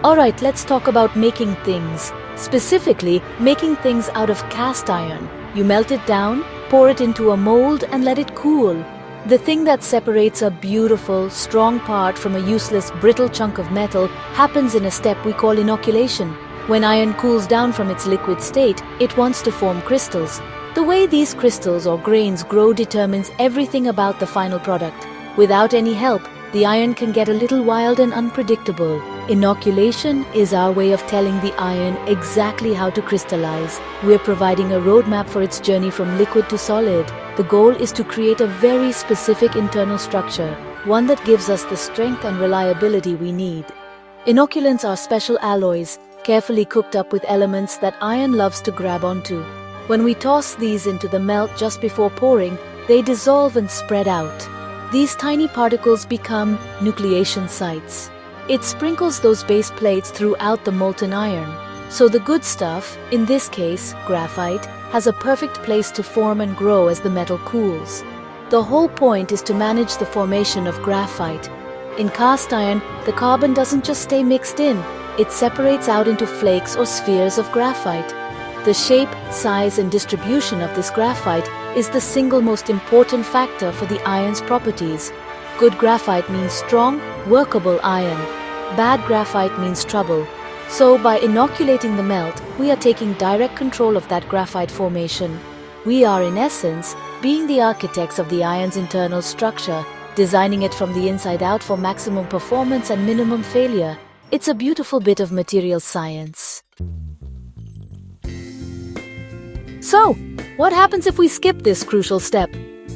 Alright, let's talk about making things. Specifically, making things out of cast iron. You melt it down, pour it into a mold and let it cool. The thing that separates a beautiful, strong part from a useless, brittle chunk of metal happens in a step we call inoculation. When iron cools down from its liquid state, it wants to form crystals. The way these crystals or grains grow determines everything about the final product. Without any help, the iron can get a little wild and unpredictable. Inoculation is our way of telling the iron exactly how to crystallize. We're providing a roadmap for its journey from liquid to solid. The goal is to create a very specific internal structure, one that gives us the strength and reliability we need. Inoculants are special alloys, carefully cooked up with elements that iron loves to grab onto. When we toss these into the melt just before pouring, they dissolve and spread out. These tiny particles become nucleation sites. It sprinkles those base plates throughout the molten iron. So the good stuff, in this case, graphite, has a perfect place to form and grow as the metal cools. The whole point is to manage the formation of graphite. In cast iron, the carbon doesn't just stay mixed in, it separates out into flakes or spheres of graphite. The shape, size, and distribution of this graphite is the single most important factor for the iron's properties. Good graphite means strong, workable iron. Bad graphite means trouble. So by inoculating the melt, we are taking direct control of that graphite formation. We are, in essence, being the architects of the iron's internal structure, designing it from the inside out for maximum performance and minimum failure. It's a beautiful bit of material science. So, what happens if we skip this crucial step?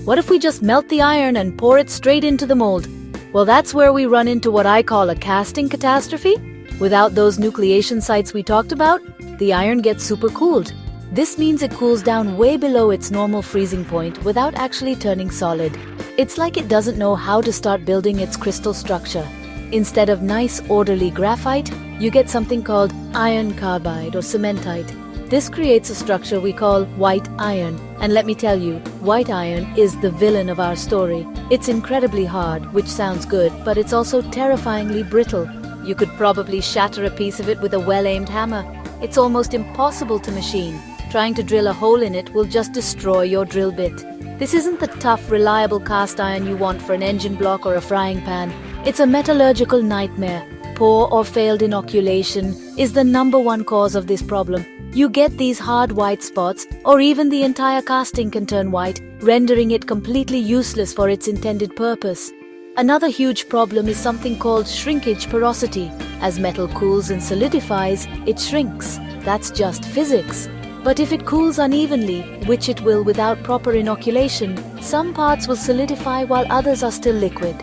What if we just melt the iron and pour it straight into the mold? Well, that's where we run into what I call a casting catastrophe. Without those nucleation sites we talked about, the iron gets supercooled. This means it cools down way below its normal freezing point without actually turning solid. It's like it doesn't know how to start building its crystal structure. Instead of nice, orderly graphite, you get something called iron carbide or cementite. This creates a structure we call white iron. And let me tell you, white iron is the villain of our story. It's incredibly hard, which sounds good, but it's also terrifyingly brittle. You could probably shatter a piece of it with a well-aimed hammer. It's almost impossible to machine. Trying to drill a hole in it will just destroy your drill bit. This isn't the tough, reliable cast iron you want for an engine block or a frying pan. It's a metallurgical nightmare. Poor or failed inoculation is the #1 cause of this problem. You get these hard white spots, or even the entire casting can turn white, rendering it completely useless for its intended purpose. Another huge problem is something called shrinkage porosity. As metal cools and solidifies, it shrinks. That's just physics. But if it cools unevenly, which it will without proper inoculation, some parts will solidify while others are still liquid.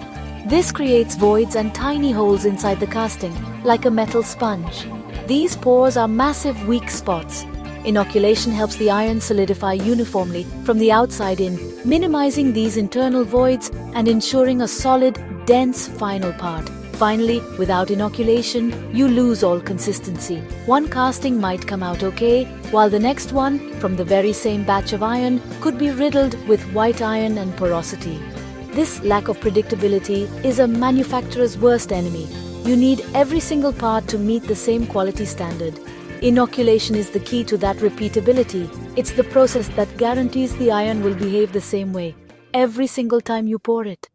This creates voids and tiny holes inside the casting, like a metal sponge. These pores are massive weak spots. Inoculation helps the iron solidify uniformly from the outside in, minimizing these internal voids and ensuring a solid, dense final part. Finally, without inoculation, you lose all consistency. One casting might come out okay, while the next one, from the very same batch of iron, could be riddled with white iron and porosity. This lack of predictability is a manufacturer's worst enemy. You need every single part to meet the same quality standard. Inoculation is the key to that repeatability. It's the process that guarantees the iron will behave the same way, every single time you pour it.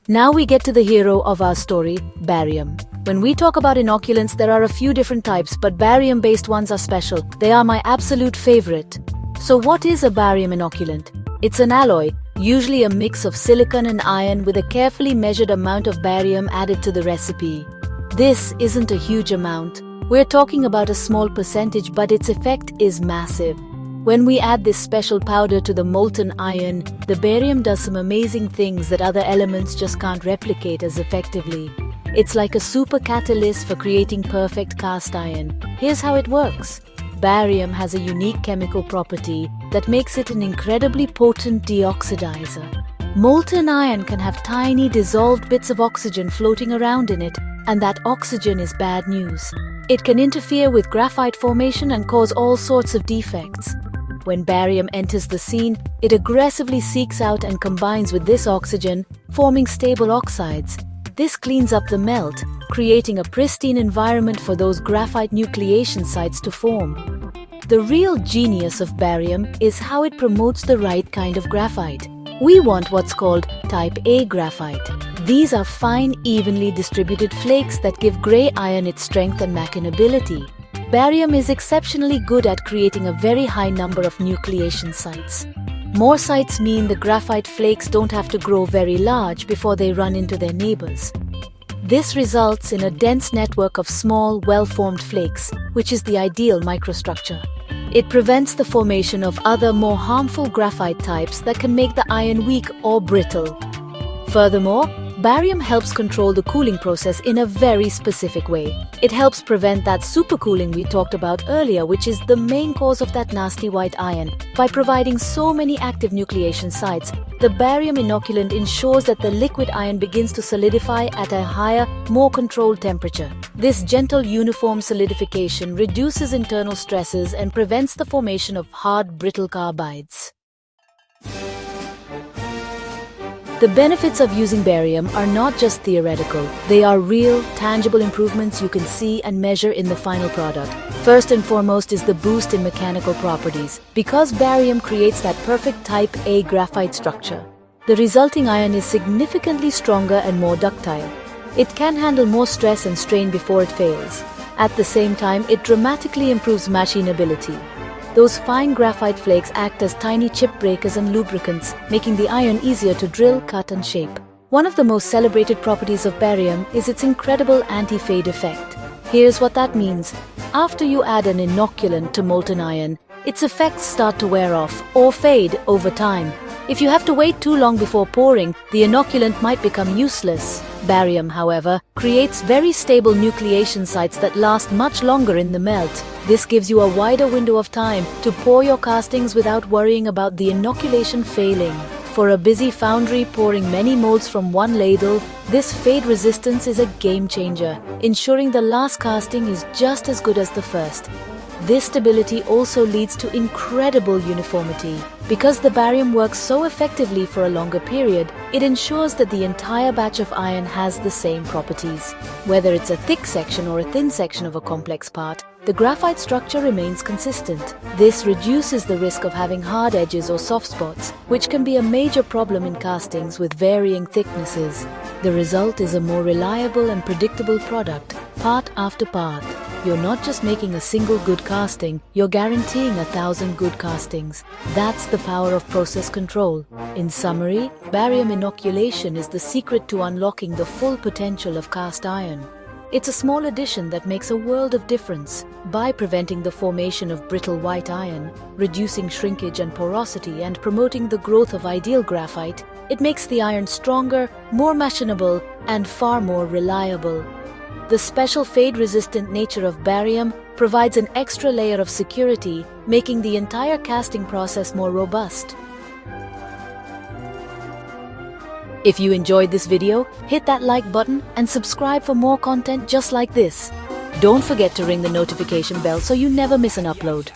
Now we get to the hero of our story, barium. When we talk about inoculants, there are a few different types, but barium-based ones are special. They are my absolute favorite. So what is a barium inoculant? It's an alloy, usually a mix of silicon and iron with a carefully measured amount of barium added to the recipe. This isn't a huge amount. We're talking about a small percentage, but its effect is massive. When we add this special powder to the molten iron, the barium does some amazing things that other elements just can't replicate as effectively. It's like a super catalyst for creating perfect cast iron. Here's how it works. Barium has a unique chemical property that makes it an incredibly potent deoxidizer. Molten iron can have tiny dissolved bits of oxygen floating around in it, and that oxygen is bad news. It can interfere with graphite formation and cause all sorts of defects. When barium enters the scene, it aggressively seeks out and combines with this oxygen, forming stable oxides. This cleans up the melt, creating a pristine environment for those graphite nucleation sites to form. The real genius of barium is how it promotes the right kind of graphite. We want what's called type A graphite. These are fine, evenly distributed flakes that give gray iron its strength and machinability. Barium is exceptionally good at creating a very high number of nucleation sites. More sites mean the graphite flakes don't have to grow very large before they run into their neighbors. This results in a dense network of small, well-formed flakes, which is the ideal microstructure. It prevents the formation of other, more harmful graphite types that can make the iron weak or brittle. Furthermore, barium helps control the cooling process in a very specific way. It helps prevent that supercooling we talked about earlier, which is the main cause of that nasty white iron. By providing so many active nucleation sites, the barium inoculant ensures that the liquid iron begins to solidify at a higher, more controlled temperature. This gentle, uniform solidification reduces internal stresses and prevents the formation of hard, brittle carbides. The benefits of using barium are not just theoretical, they are real, tangible improvements you can see and measure in the final product. First and foremost is the boost in mechanical properties. Because barium creates that perfect type A graphite structure, the resulting iron is significantly stronger and more ductile. It can handle more stress and strain before it fails. At the same time, it dramatically improves machinability. Those fine graphite flakes act as tiny chip breakers and lubricants, making the iron easier to drill, cut, and shape. One of the most celebrated properties of barium is its incredible anti-fade effect. Here's what that means. After you add an inoculant to molten iron, its effects start to wear off or fade over time. If you have to wait too long before pouring, the inoculant might become useless. Barium, however, creates very stable nucleation sites that last much longer in the melt. This gives you a wider window of time to pour your castings without worrying about the inoculation failing. For a busy foundry pouring many molds from one ladle, this fade resistance is a game changer, ensuring the last casting is just as good as the first. This stability also leads to incredible uniformity. Because the barium works so effectively for a longer period, it ensures that the entire batch of iron has the same properties. Whether it's a thick section or a thin section of a complex part, the graphite structure remains consistent. This reduces the risk of having hard edges or soft spots, which can be a major problem in castings with varying thicknesses. The result is a more reliable and predictable product, part after part. You're not just making a single good casting, you're guaranteeing 1,000 good castings. That's the power of process control. In summary, barium inoculation is the secret to unlocking the full potential of cast iron. It's a small addition that makes a world of difference. By preventing the formation of brittle white iron, reducing shrinkage and porosity, and promoting the growth of ideal graphite, it makes the iron stronger, more machinable, and far more reliable. The special fade-resistant nature of barium provides an extra layer of security, making the entire casting process more robust. If you enjoyed this video, hit that like button and subscribe for more content just like this. Don't forget to ring the notification bell so you never miss an upload.